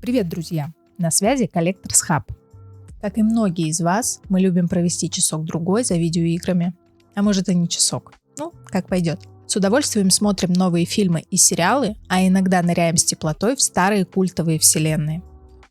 Привет, друзья! На связи Collectors Hub. Как и многие из вас, мы любим провести часок-другой за видеоиграми. А может и не часок. Как пойдет. С удовольствием смотрим новые фильмы и сериалы, а иногда ныряем с теплотой в старые культовые вселенные.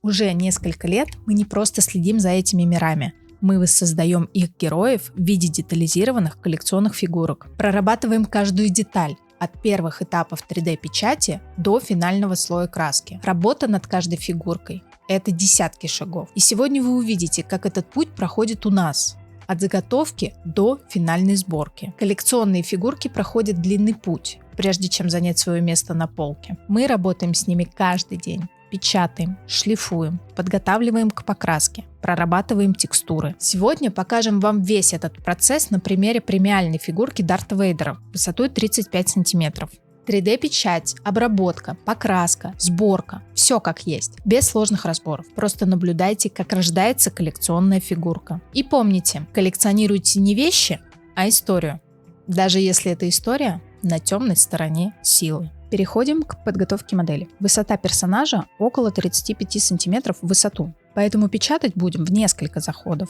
Уже несколько лет мы не просто следим за этими мирами. Мы воссоздаем их героев в виде детализированных коллекционных фигурок. Прорабатываем каждую деталь, от первых этапов 3D-печати до финального слоя краски. Работа над каждой фигуркой – это десятки шагов. И сегодня вы увидите, как этот путь проходит у нас. От заготовки до финальной сборки. Коллекционные фигурки проходят длинный путь, прежде чем занять свое место на полке. Мы работаем с ними каждый день. Печатаем, шлифуем, подготавливаем к покраске, прорабатываем текстуры. Сегодня покажем вам весь этот процесс на примере премиальной фигурки Дарта Вейдера высотой 35 см. 3D-печать, обработка, покраска, сборка – все как есть, без сложных разборов. Просто наблюдайте, как рождается коллекционная фигурка. И помните, коллекционируйте не вещи, а историю. Даже если эта история на темной стороне силы. Переходим к подготовке модели. Высота персонажа около 35 см в высоту, поэтому печатать будем в несколько заходов.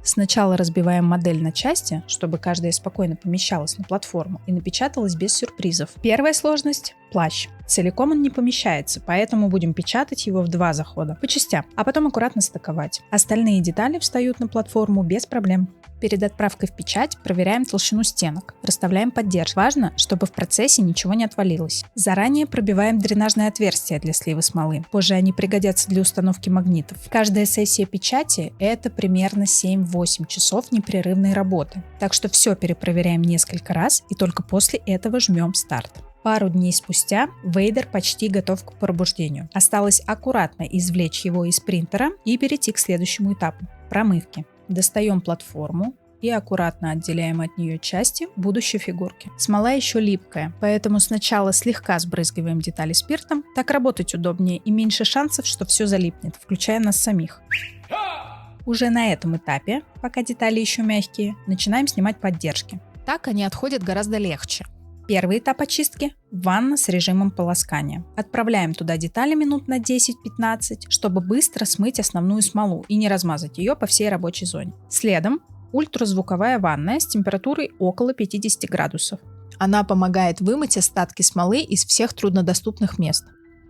Сначала разбиваем модель на части, чтобы каждая спокойно помещалась на платформу и напечаталась без сюрпризов. Первая сложность – плащ. Целиком он не помещается, поэтому будем печатать его в 2 захода, по частям, а потом аккуратно стыковать. Остальные детали встают на платформу без проблем. Перед отправкой в печать проверяем толщину стенок, расставляем поддержки. Важно, чтобы в процессе ничего не отвалилось. Заранее пробиваем дренажные отверстия для слива смолы. Позже они пригодятся для установки магнитов. Каждая сессия печати – это примерно 7-8 часов непрерывной работы. Так что все перепроверяем несколько раз и только после этого жмем старт. Пару дней спустя Вейдер почти готов к пробуждению. Осталось аккуратно извлечь его из принтера и перейти к следующему этапу – промывки. Достаем платформу и аккуратно отделяем от нее части будущей фигурки. Смола еще липкая, поэтому сначала слегка сбрызгиваем детали спиртом, так работать удобнее и меньше шансов, что все залипнет, включая нас самих. Уже на этом этапе, пока детали еще мягкие, начинаем снимать поддержки. Так они отходят гораздо легче. Первый этап очистки – ванна с режимом полоскания. Отправляем туда детали минут на 10-15, чтобы быстро смыть основную смолу и не размазать ее по всей рабочей зоне. Следом ультразвуковая ванная с температурой около 50 градусов. Она помогает вымыть остатки смолы из всех труднодоступных мест.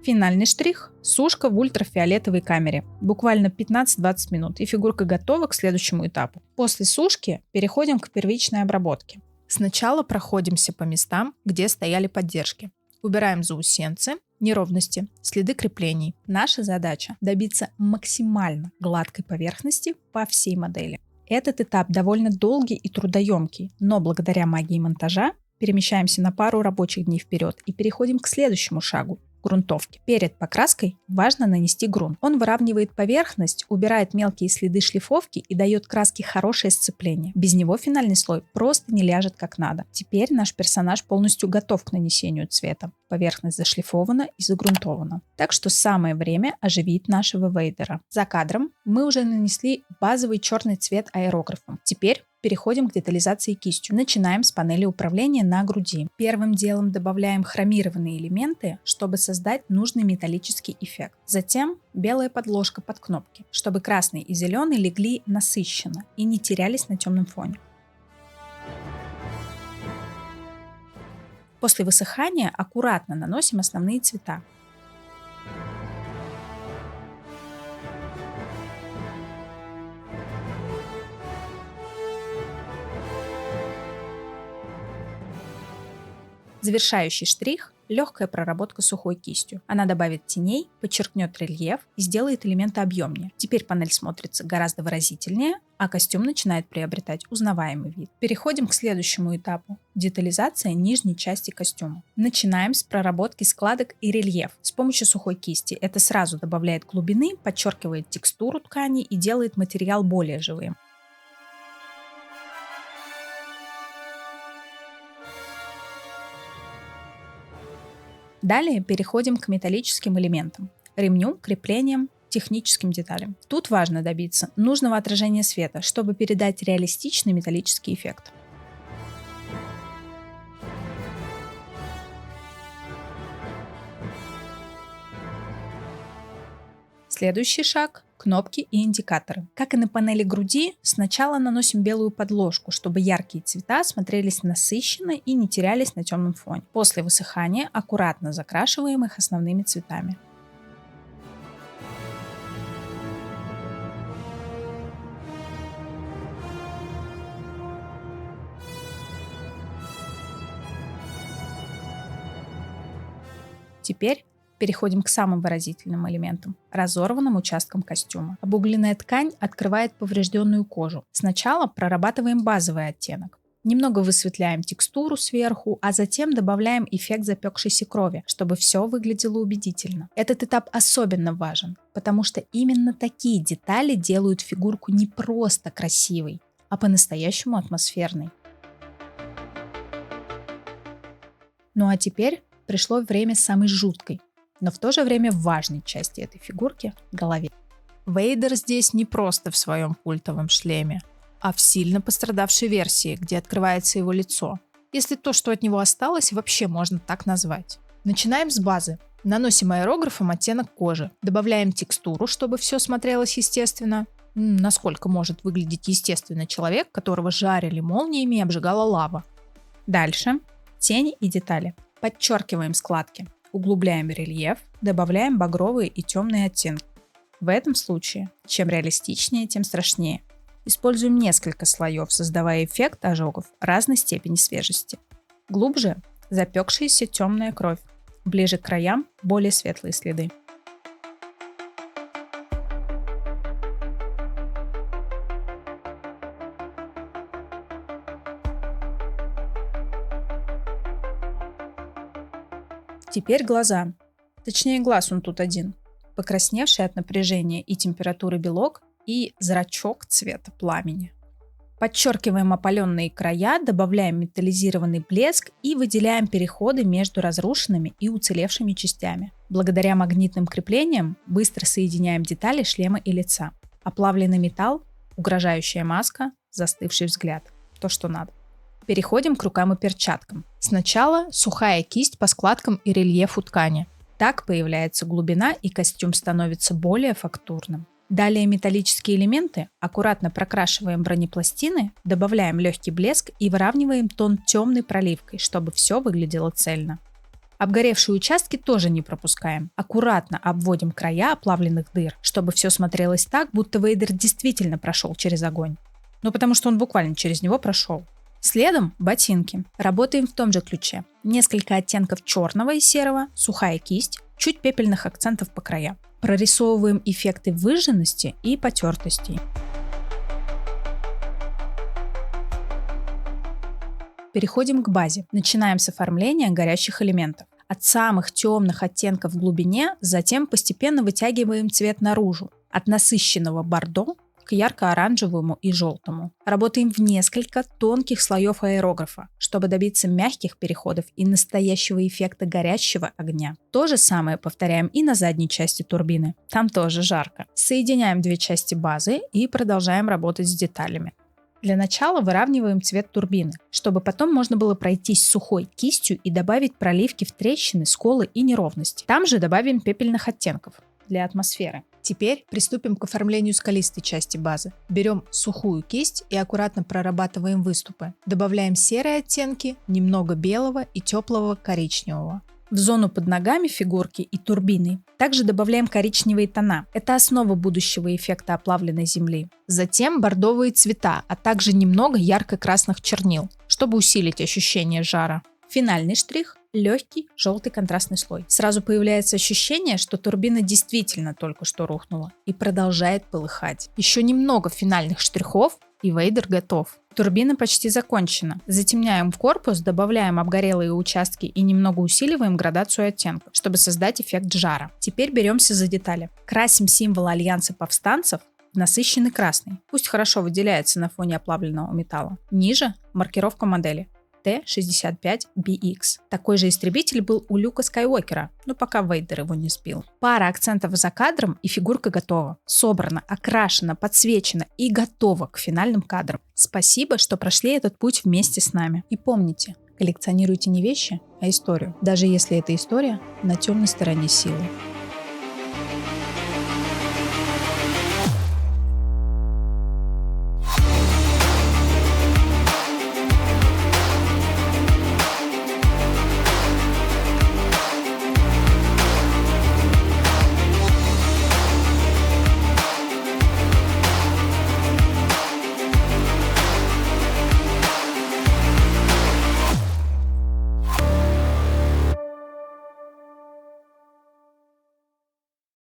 Финальный штрих – сушка в ультрафиолетовой камере. Буквально 15-20 минут, и фигурка готова к следующему этапу. После сушки переходим к первичной обработке. Сначала проходимся по местам, где стояли поддержки. Убираем заусенцы, неровности, следы креплений. Наша задача – добиться максимально гладкой поверхности по всей модели. Этот этап довольно долгий и трудоемкий, но благодаря магии монтажа перемещаемся на пару рабочих дней вперед и переходим к следующему шагу – грунтовки. Перед покраской важно нанести грунт. Он выравнивает поверхность, убирает мелкие следы шлифовки и дает краске хорошее сцепление. Без него финальный слой просто не ляжет как надо. Теперь наш персонаж полностью готов к нанесению цвета. Поверхность зашлифована и загрунтована. Так что самое время оживить нашего Вейдера. За кадром мы уже нанесли базовый черный цвет аэрографом. Теперь переходим к детализации кистью. Начинаем с панели управления на груди. Первым делом добавляем хромированные элементы, чтобы создать нужный металлический эффект. Затем белая подложка под кнопки, чтобы красный и зеленый легли насыщенно и не терялись на темном фоне. После высыхания аккуратно наносим основные цвета. Завершающий штрих – легкая проработка сухой кистью. Она добавит теней, подчеркнет рельеф и сделает элементы объемнее. Теперь панель смотрится гораздо выразительнее, а костюм начинает приобретать узнаваемый вид. Переходим к следующему этапу – детализация нижней части костюма. Начинаем с проработки складок и рельеф. С помощью сухой кисти это сразу добавляет глубины, подчеркивает текстуру ткани и делает материал более живым. Далее переходим к металлическим элементам – ремню, креплениям, техническим деталям. Тут важно добиться нужного отражения света, чтобы передать реалистичный металлический эффект. Следующий шаг – кнопки и индикаторы. Как и на панели груди, сначала наносим белую подложку, чтобы яркие цвета смотрелись насыщенно и не терялись на темном фоне. После высыхания аккуратно закрашиваем их основными цветами. Теперь переходим к самым выразительным элементам – разорванным участкам костюма. Обугленная ткань открывает поврежденную кожу. Сначала прорабатываем базовый оттенок. Немного высветляем текстуру сверху, а затем добавляем эффект запекшейся крови, чтобы все выглядело убедительно. Этот этап особенно важен, потому что именно такие детали делают фигурку не просто красивой, а по-настоящему атмосферной. Ну а теперь пришло время самой жуткой, но в то же время важной части этой фигурки – голове. Вейдер здесь не просто в своем культовом шлеме, а в сильно пострадавшей версии, где открывается его лицо. Если то, что от него осталось, вообще можно так назвать. Начинаем с базы. Наносим аэрографом оттенок кожи. Добавляем текстуру, чтобы все смотрелось естественно. Насколько может выглядеть естественно человек, которого жарили молниями и обжигала лава. Дальше тени и детали. Подчеркиваем складки, углубляем рельеф, добавляем багровые и темные оттенки. В этом случае, чем реалистичнее, тем страшнее. Используем несколько слоев, создавая эффект ожогов разной степени свежести. Глубже – запекшаяся темная кровь, ближе к краям – более светлые следы. Теперь глаза. Точнее, глаз он тут один. Покрасневший от напряжения и температуры белок и зрачок цвета пламени. Подчеркиваем опаленные края, добавляем металлизированный блеск и выделяем переходы между разрушенными и уцелевшими частями. Благодаря магнитным креплениям быстро соединяем детали шлема и лица. Оплавленный металл, угрожающая маска, застывший взгляд. То, что надо. Переходим к рукам и перчаткам. Сначала сухая кисть по складкам и рельефу ткани. Так появляется глубина и костюм становится более фактурным. Далее металлические элементы, аккуратно прокрашиваем бронепластины, добавляем легкий блеск и выравниваем тон темной проливкой, чтобы все выглядело цельно. Обгоревшие участки тоже не пропускаем. Аккуратно обводим края оплавленных дыр, чтобы все смотрелось так, будто Вейдер действительно прошел через огонь. Потому что он буквально через него прошел. Следом ботинки. Работаем в том же ключе. Несколько оттенков черного и серого, сухая кисть, чуть пепельных акцентов по краям. Прорисовываем эффекты выжженности и потертостей. Переходим к базе. Начинаем с оформления горящих элементов. От самых темных оттенков в глубине, затем постепенно вытягиваем цвет наружу. От насыщенного бордо к ярко-оранжевому и желтому. Работаем в несколько тонких слоев аэрографа, чтобы добиться мягких переходов и настоящего эффекта горящего огня. То же самое повторяем и на задней части турбины. Там тоже жарко. Соединяем две части базы и продолжаем работать с деталями. Для начала выравниваем цвет турбины, чтобы потом можно было пройтись сухой кистью и добавить проливки в трещины, сколы и неровности. Там же добавим пепельных оттенков для атмосферы. Теперь приступим к оформлению скалистой части базы. Берем сухую кисть и аккуратно прорабатываем выступы. Добавляем серые оттенки, немного белого и теплого коричневого. В зону под ногами фигурки и турбины также добавляем коричневые тона. Это основа будущего эффекта оплавленной земли. Затем бордовые цвета, а также немного ярко-красных чернил, чтобы усилить ощущение жара. Финальный штрих – легкий желтый контрастный слой. Сразу появляется ощущение, что турбина действительно только что рухнула и продолжает полыхать. Еще немного финальных штрихов, и Вейдер готов. Турбина почти закончена. Затемняем корпус, добавляем обгорелые участки и немного усиливаем градацию оттенков, чтобы создать эффект жара. Теперь беремся за детали. Красим символ Альянса повстанцев в насыщенный красный. Пусть хорошо выделяется на фоне оплавленного металла. Ниже маркировка модели. T-65BX. Такой же истребитель был у Люка Скайуокера, но пока Вейдер его не сбил. Пара акцентов за кадром и фигурка готова. Собрана, окрашена, подсвечена и готова к финальным кадрам. Спасибо, что прошли этот путь вместе с нами. И помните, коллекционируйте не вещи, а историю, даже если эта история на темной стороне силы.